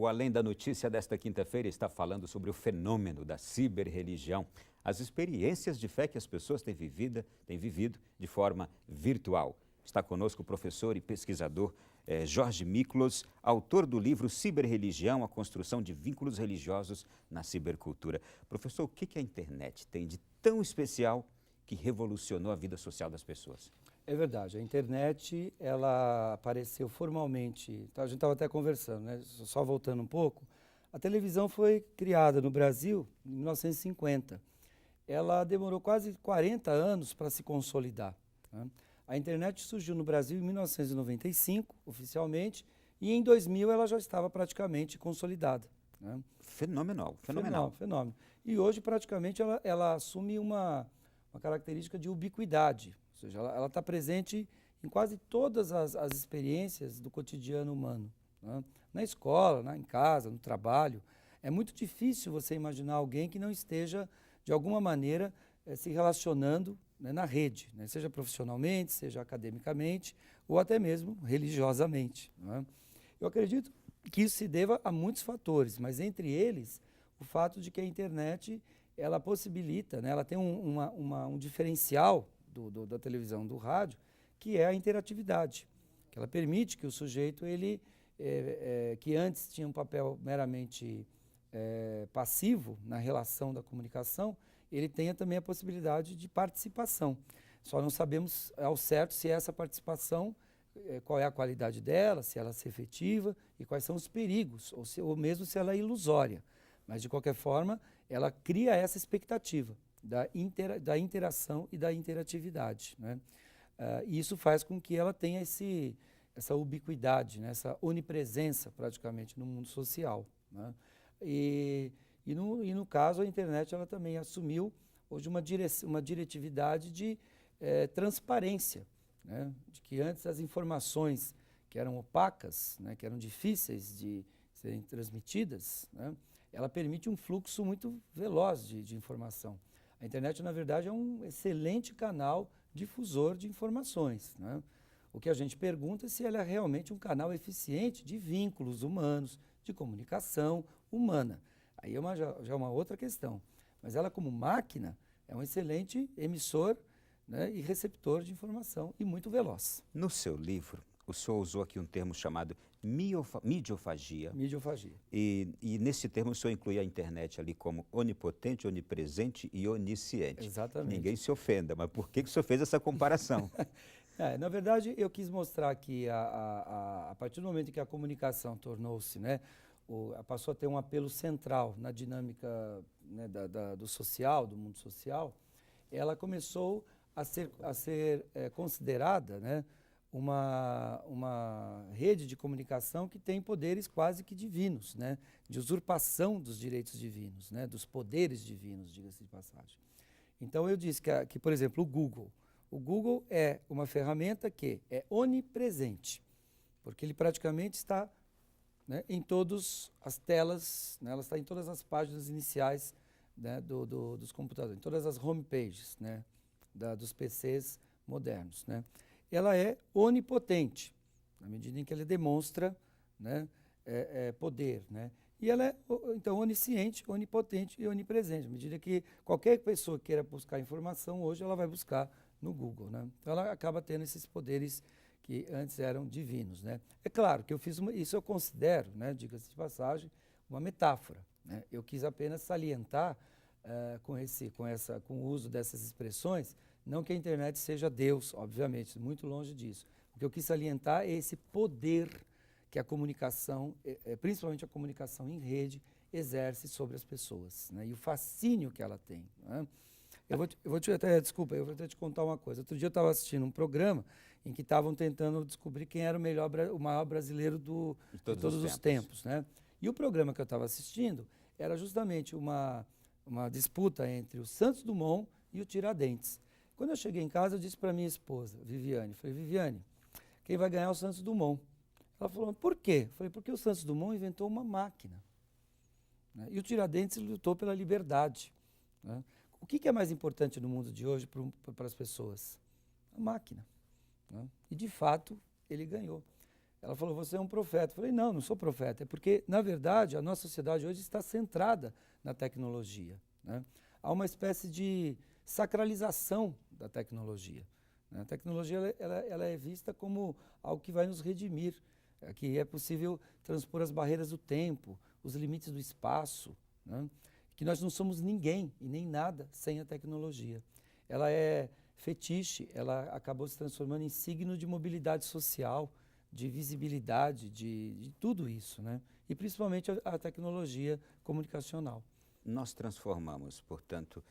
O Além da Notícia desta quinta-feira está falando sobre o fenômeno da ciberreligião, as experiências de fé que as pessoas têm vivido de forma virtual. Está conosco o professor e pesquisador Jorge Miklos, autor do livro Ciberreligião, a construção de vínculos religiosos na cibercultura. Professor, o que a internet tem de tão especial que revolucionou a vida social das pessoas? É verdade, a internet ela apareceu formalmente, a gente estava até conversando, né? Só voltando um pouco, a televisão foi criada no Brasil em 1950. Ela demorou quase 40 anos para se consolidar, né? A internet surgiu no Brasil em 1995, oficialmente, e em 2000 ela já estava praticamente consolidada, né? Fenomenal. Fenômeno. E hoje praticamente ela assume uma característica de ubiquidade. Ou seja, ela está presente em quase todas as experiências do cotidiano humano, né? Na escola, em casa, no trabalho. É muito difícil você imaginar alguém que não esteja, de alguma maneira, se relacionando, né, na rede, né? Seja profissionalmente, seja academicamente ou até mesmo religiosamente, né? Eu acredito que isso se deva a muitos fatores, mas entre eles o fato de que a internet ela possibilita, né, ela tem um diferencial da televisão, do rádio, que é a interatividade, que ela permite que o sujeito, que antes tinha um papel meramente passivo na relação da comunicação, ele tenha também a possibilidade de participação. Só não sabemos ao certo se essa participação, qual é a qualidade dela, se ela é efetiva e quais são os perigos, ou mesmo se ela é ilusória. Mas, de qualquer forma, ela cria essa expectativa da interação e da interatividade, né? E isso faz com que ela tenha essa ubiquidade, né? Essa onipresença praticamente no mundo social, né? E no caso, a internet ela também assumiu hoje uma diretividade de transparência, né? De que antes as informações que eram opacas, né, que eram difíceis de serem transmitidas, né, ela permite um fluxo muito veloz de informação. A internet, na verdade, é um excelente canal difusor de informações, né? O que a gente pergunta é se ela é realmente um canal eficiente de vínculos humanos, de comunicação humana. Aí já é uma outra questão. Mas ela, como máquina, é um excelente emissor, né, e receptor de informação e muito veloz. No seu livro, o senhor usou aqui um termo chamado midiofagia. Midiofagia. E nesse termo o senhor inclui a internet ali como onipotente, onipresente e onisciente. Exatamente. Ninguém se ofenda, mas por que o senhor fez essa comparação? Na verdade, eu quis mostrar que a partir do momento que a comunicação tornou-se, né, passou a ter um apelo central na dinâmica, né, do social, do mundo social, ela começou a ser considerada, né, uma rede de comunicação que tem poderes quase que divinos, né, de usurpação dos direitos divinos, né, dos poderes divinos, diga-se de passagem. Então eu disse que, por exemplo, o Google é uma ferramenta que é onipresente, porque ele praticamente está, né, em todas as telas, né, ela está em todas as páginas iniciais, né, dos computadores, em todas as homepages, né, dos PCs modernos, né. Ela é onipotente, na medida em que ela demonstra, né, poder, né. E ela é, então, onisciente, onipotente e onipresente, à medida que qualquer pessoa que queira buscar informação, hoje ela vai buscar no Google, né. Então ela acaba tendo esses poderes que antes eram divinos, né. É claro que eu fiz isso eu considero, né, diga-se de passagem, uma metáfora, né. Eu quis apenas salientar com o uso dessas expressões, não que a internet seja Deus, obviamente, muito longe disso. O que eu quis salientar é esse poder que a comunicação, principalmente a comunicação em rede, exerce sobre as pessoas, né, e o fascínio que ela tem, né. Eu vou te contar uma coisa. Outro dia eu estava assistindo um programa em que estavam tentando descobrir quem era o maior brasileiro de todos os tempos, né? E o programa que eu estava assistindo era justamente uma disputa entre o Santos Dumont e o Tiradentes. Quando eu cheguei em casa, eu disse para minha esposa, Viviane, falei, Viviane, quem vai ganhar é o Santos Dumont. Ela falou, por quê? Eu falei, porque o Santos Dumont inventou uma máquina, né? E o Tiradentes lutou pela liberdade, né? O que é mais importante no mundo de hoje para as pessoas? A máquina, né? E, de fato, ele ganhou. Ela falou, você é um profeta. Eu falei, não, não sou profeta. É porque, na verdade, a nossa sociedade hoje está centrada na tecnologia, né? Há uma espécie de sacralização da tecnologia, né? A tecnologia ela é vista como algo que vai nos redimir, que é possível transpor as barreiras do tempo, os limites do espaço, né? Que nós não somos ninguém e nem nada sem a tecnologia. Ela é fetiche, ela acabou se transformando em signo de mobilidade social, de visibilidade, de tudo isso, né? E principalmente a tecnologia comunicacional. Nós transformamos, portanto,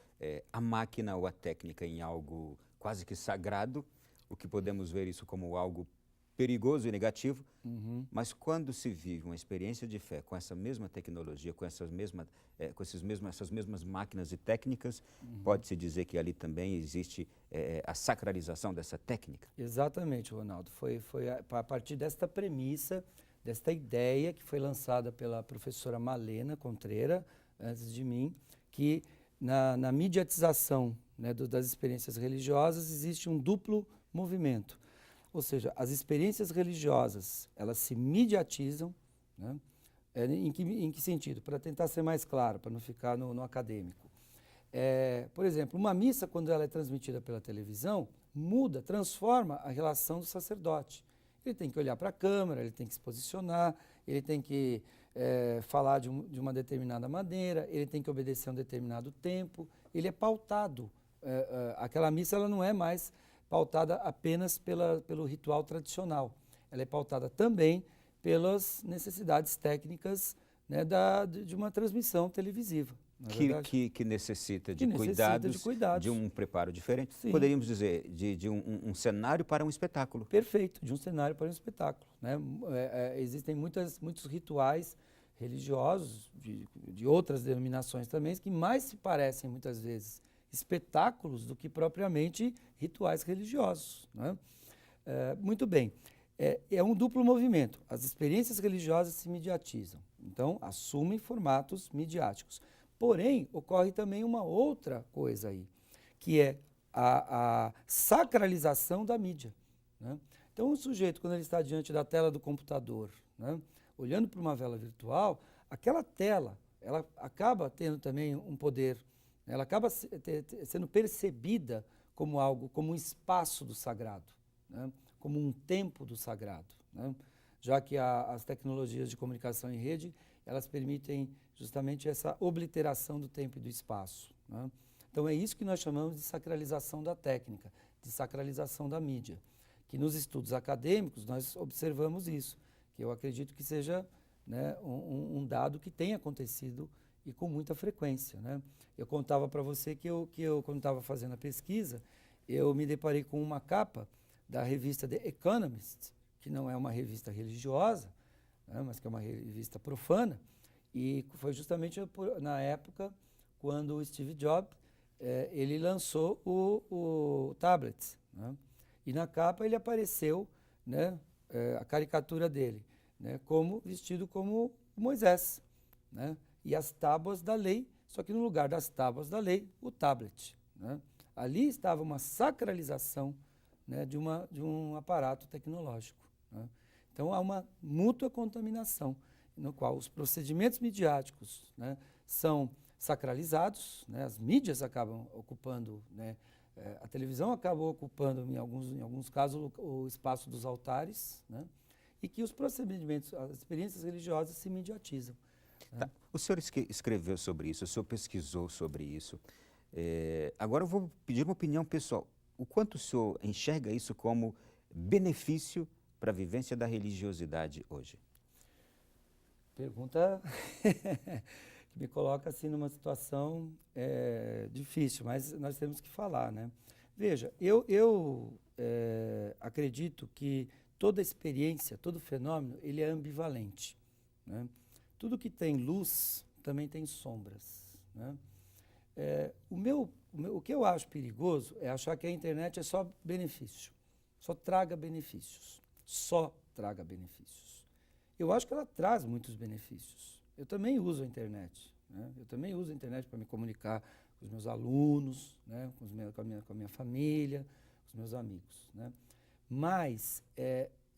a máquina ou a técnica em algo quase que sagrado, o que podemos ver isso como algo perigoso e negativo, mas quando se vive uma experiência de fé com essa mesma tecnologia, com essas mesmas máquinas e técnicas, pode-se dizer que ali também existe a sacralização dessa técnica? Exatamente, Ronaldo. Foi a partir desta premissa, desta ideia que foi lançada pela professora Malena Contreira, antes de mim, que na mediatização, né, das experiências religiosas existe um duplo movimento. Ou seja, as experiências religiosas, elas se mediatizam, né? Em que sentido? Para tentar ser mais claro, para não ficar no acadêmico. Por exemplo, uma missa, quando ela é transmitida pela televisão, muda, transforma a relação do sacerdote. Ele tem que olhar para a câmera, ele tem que se posicionar, ele tem que falar de uma determinada maneira, ele tem que obedecer a um determinado tempo, ele é pautado. Aquela missa ela não é mais pautada apenas pelo ritual tradicional. Ela é pautada também pelas necessidades técnicas, né, de uma transmissão televisiva. Que necessita de cuidados, de um preparo diferente. Sim. Poderíamos dizer, de um cenário para um espetáculo. Perfeito, de um cenário para um espetáculo, né? Existem muitos rituais religiosos, de outras denominações também, que mais se parecem, muitas vezes, espetáculos do que propriamente rituais religiosos, né? Muito bem, é um duplo movimento. As experiências religiosas se mediatizam, então assumem formatos midiáticos. Porém, ocorre também uma outra coisa aí, que é a sacralização da mídia, né? Então o sujeito, quando ele está diante da tela do computador, né, olhando para uma vela virtual, aquela tela, ela acaba tendo também um poder. Ela acaba sendo percebida como algo, como um espaço do sagrado, né? Como um tempo do sagrado, né? Já que as tecnologias de comunicação em rede, elas permitem justamente essa obliteração do tempo e do espaço, né? Então é isso que nós chamamos de sacralização da técnica, de sacralização da mídia, que nos estudos acadêmicos nós observamos isso, que eu acredito que seja, né, um dado que tem acontecido e com muita frequência, né? Eu contava para você que eu quando estava fazendo a pesquisa, eu me deparei com uma capa da revista The Economist, que não é uma revista religiosa, né, mas que é uma revista profana, e foi justamente na época quando o Steve Jobs ele lançou o tablet, né? E na capa ele apareceu, né, a caricatura dele, né, vestido como Moisés, né? E as tábuas da lei, só que no lugar das tábuas da lei, o tablet, né? Ali estava uma sacralização, né, de um aparato tecnológico, né? Então há uma mútua contaminação, no qual os procedimentos midiáticos, né, são sacralizados, né? As mídias acabam ocupando, né, a televisão acabou ocupando, em alguns casos, o espaço dos altares, né? E que os procedimentos, as experiências religiosas se mediatizam. Tá. O senhor escreveu sobre isso, o senhor pesquisou sobre isso. Agora eu vou pedir uma opinião pessoal. O quanto o senhor enxerga isso como benefício para a vivência da religiosidade hoje? Pergunta que me coloca assim numa situação difícil, mas nós temos que falar, né? Veja, eu acredito que toda experiência, todo fenômeno, ele é ambivalente, né? Tudo que tem luz também tem sombras, né? O que eu acho perigoso é achar que a internet é só benefício, só traga benefícios, só traga benefícios. Eu acho que ela traz muitos benefícios. Eu também uso a internet, né? Eu também uso a internet para me comunicar com os meus alunos, né? Com a minha família, com os meus amigos, né? Mas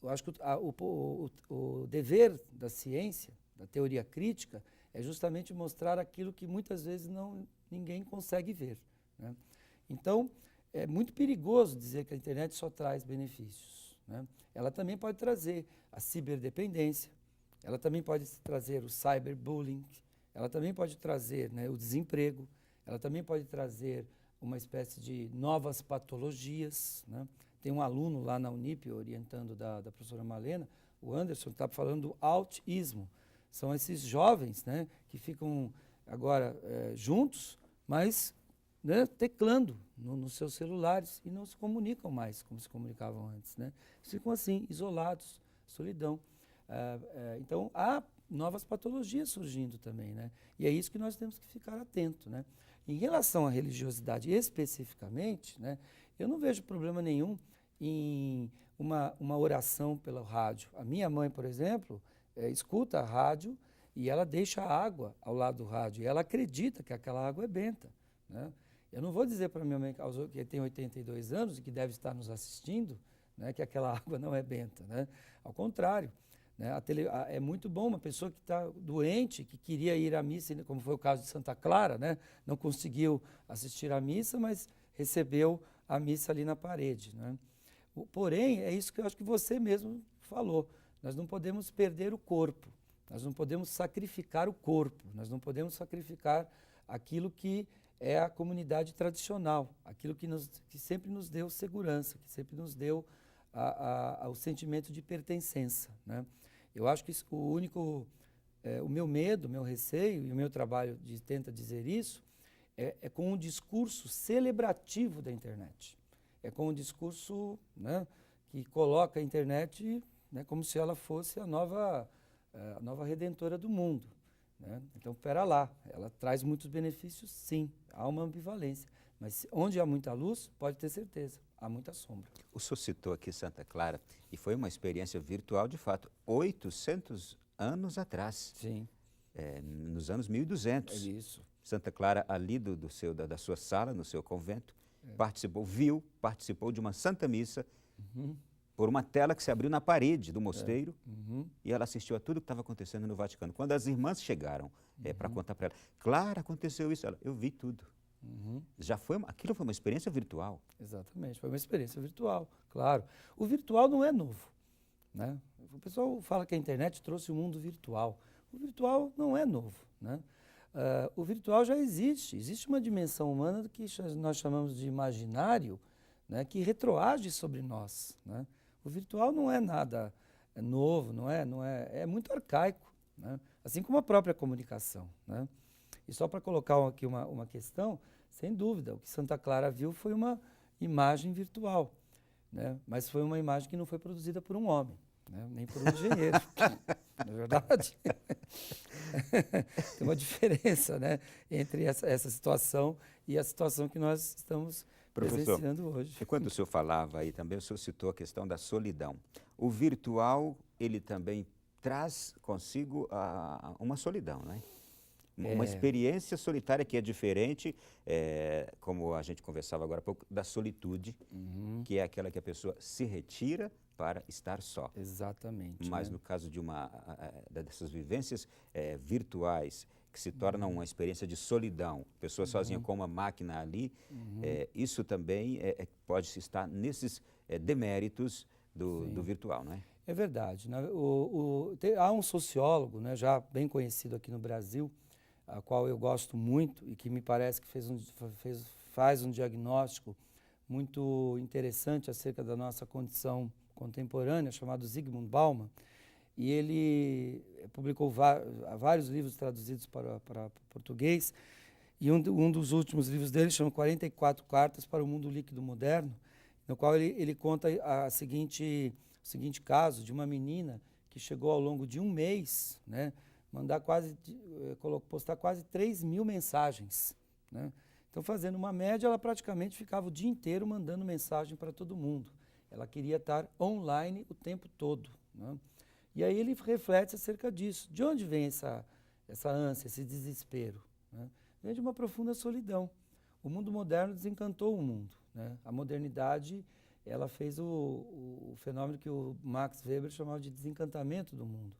eu acho que o dever da ciência, da teoria crítica, é justamente mostrar aquilo que muitas vezes ninguém consegue ver, né? Então, é muito perigoso dizer que a internet só traz benefícios, né? Ela também pode trazer a ciberdependência, ela também pode trazer o cyberbullying, ela também pode trazer, né, o desemprego, ela também pode trazer uma espécie de novas patologias, né? Tem um aluno lá na Unip, orientando da professora Malena, o Anderson, que está falando do autismo. São esses jovens, né, que ficam agora juntos, mas, né, teclando nos seus celulares e não se comunicam mais como se comunicavam antes, né? Ficam assim, isolados, solidão. Então, há novas patologias surgindo também, né? E é isso que nós temos que ficar atento, né? Em relação à religiosidade especificamente, né, eu não vejo problema nenhum em uma oração pelo rádio. A minha mãe, por exemplo, escuta a rádio e ela deixa a água ao lado do rádio. E ela acredita que aquela água é benta, né? Eu não vou dizer para minha mãe, que tem 82 anos e que deve estar nos assistindo, né, que aquela água não é benta, né? Ao contrário, né, é muito bom uma pessoa que está doente, que queria ir à missa, como foi o caso de Santa Clara, né? Não conseguiu assistir à missa, mas recebeu a missa ali na parede, né? Porém, é isso que eu acho que você mesmo falou. Nós não podemos perder o corpo, nós não podemos sacrificar o corpo, nós não podemos sacrificar aquilo que é a comunidade tradicional, aquilo que sempre nos deu segurança, que sempre nos deu o sentimento de pertencença, né? Eu acho que o meu medo, o meu receio e o meu trabalho tenta dizer isso é com um discurso celebrativo da internet. É com um discurso, né, que coloca a internet, né, como se ela fosse a nova redentora do mundo, né? Então, espera lá, ela traz muitos benefícios, sim, há uma ambivalência. Mas onde há muita luz, pode ter certeza, há muita sombra. O senhor citou aqui Santa Clara e foi uma experiência virtual de fato, 800 anos atrás. Sim. Nos anos 1200. É isso. Santa Clara, ali da sua sala, no seu convento, participou de uma Santa Missa por uma tela que se abriu na parede do mosteiro e ela assistiu a tudo que estava acontecendo no Vaticano. Quando as irmãs chegaram para contar para ela, Clara, aconteceu isso, eu vi tudo. Aquilo foi uma experiência virtual. Exatamente, foi uma experiência virtual, claro. O virtual não é novo, né? O pessoal fala que a internet trouxe o mundo virtual. O virtual não é novo, né? O virtual já existe uma dimensão humana que nós chamamos de imaginário, né, que retroage sobre nós, né? O virtual não é nada novo, é muito arcaico, né? Assim como a própria comunicação, né? E só para colocar aqui uma questão, sem dúvida, o que Santa Clara viu foi uma imagem virtual, né? Mas foi uma imagem que não foi produzida por um homem, né? Nem por um engenheiro, não é verdade? Tem uma diferença, né, entre essa situação e a situação que nós estamos presenciando hoje. Enquanto o senhor falava aí também, o senhor citou a questão da solidão. O virtual, ele também traz consigo uma solidão, não é? Uma experiência solitária que é diferente, como a gente conversava agora há pouco, da solitude, que é aquela que a pessoa se retira para estar só. Exatamente. Mas no caso de dessas vivências virtuais, que se tornam uma experiência de solidão, pessoa sozinha com uma máquina ali, isso também pode estar nesses deméritos do virtual, não é? É verdade, né? Há um sociólogo, né, já bem conhecido aqui no Brasil, a qual eu gosto muito e que me parece que faz um diagnóstico muito interessante acerca da nossa condição contemporânea, chamado Zygmunt Bauman, e ele publicou vários livros traduzidos para português, e um dos últimos livros dele chama 44 Cartas para o Mundo Líquido Moderno, no qual ele conta o seguinte caso de uma menina que chegou ao longo de um mês, né, postar quase 3.000 mensagens, né? Então, fazendo uma média, ela praticamente ficava o dia inteiro mandando mensagem para todo mundo. Ela queria estar online o tempo todo, né? E aí ele reflete acerca disso. De onde vem essa ânsia, esse desespero, né? Vem de uma profunda solidão. O mundo moderno desencantou o mundo, né? A modernidade ela fez o fenômeno que o Max Weber chamava de desencantamento do mundo.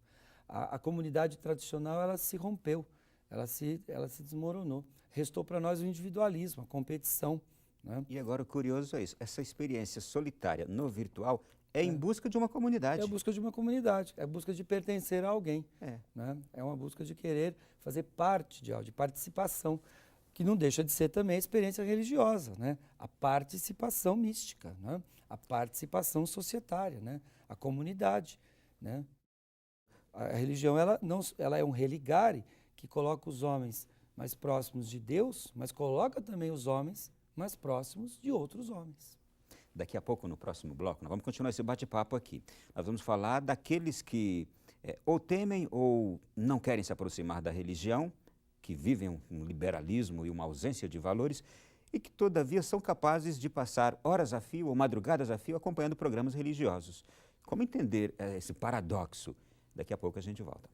A comunidade tradicional, ela se rompeu, ela se desmoronou. Restou para nós o individualismo, a competição, né? E agora o curioso é isso, essa experiência solitária no virtual é em busca de uma comunidade. É a busca de uma comunidade, é a busca de pertencer a alguém. É. Né? É uma busca de querer fazer parte de algo, de participação, que não deixa de ser também a experiência religiosa, né? A participação mística, né? A participação societária, né? A comunidade, né? A religião, ela é um religare que coloca os homens mais próximos de Deus, mas coloca também os homens mais próximos de outros homens. Daqui a pouco, no próximo bloco, nós vamos continuar esse bate-papo aqui. Nós vamos falar daqueles que ou temem ou não querem se aproximar da religião, que vivem um liberalismo e uma ausência de valores e que, todavia, são capazes de passar horas a fio ou madrugadas a fio acompanhando programas religiosos. Como entender esse paradoxo? Daqui a pouco a gente volta.